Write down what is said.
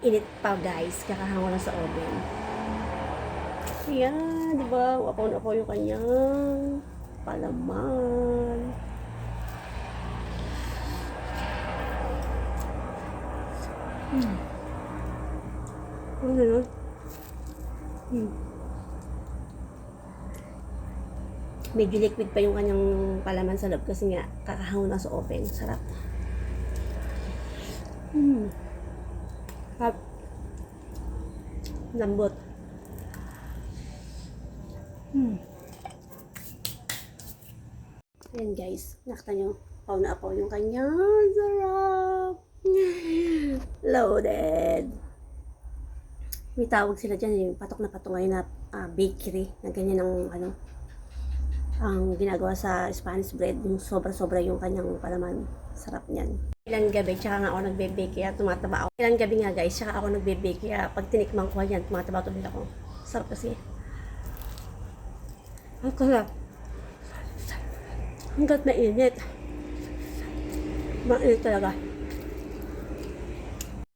init pa guys, kakahango na sa oven. Ayan, di ba? Wapaw na po yung kanyang palaman. Ano yun? Medyo liquid pa yung kanyang palaman sa loob kasi nga kakahango na sa oven. Sarap. Sarap. Lambot. Ayan guys, nakita nyo, paw na paw yung kanyang sarap. Loaded. May tawag sila dyan, yung patok na patok ngayon na bakery, na ganyan ang ginagawa sa Spanish bread, yung sobra-sobra yung kanyang palaman. Sarap niyan. Ilang gabi, tsaka nga ako nagbe-bake, kaya tumataba ako. Ilang gabi nga guys, tsaka ako nagbe-bake, kaya pag tinikman ko yan, tumataba tuloy ako. Sarap kasi. Ang sarap. Hanggat mainit. Mainit talaga.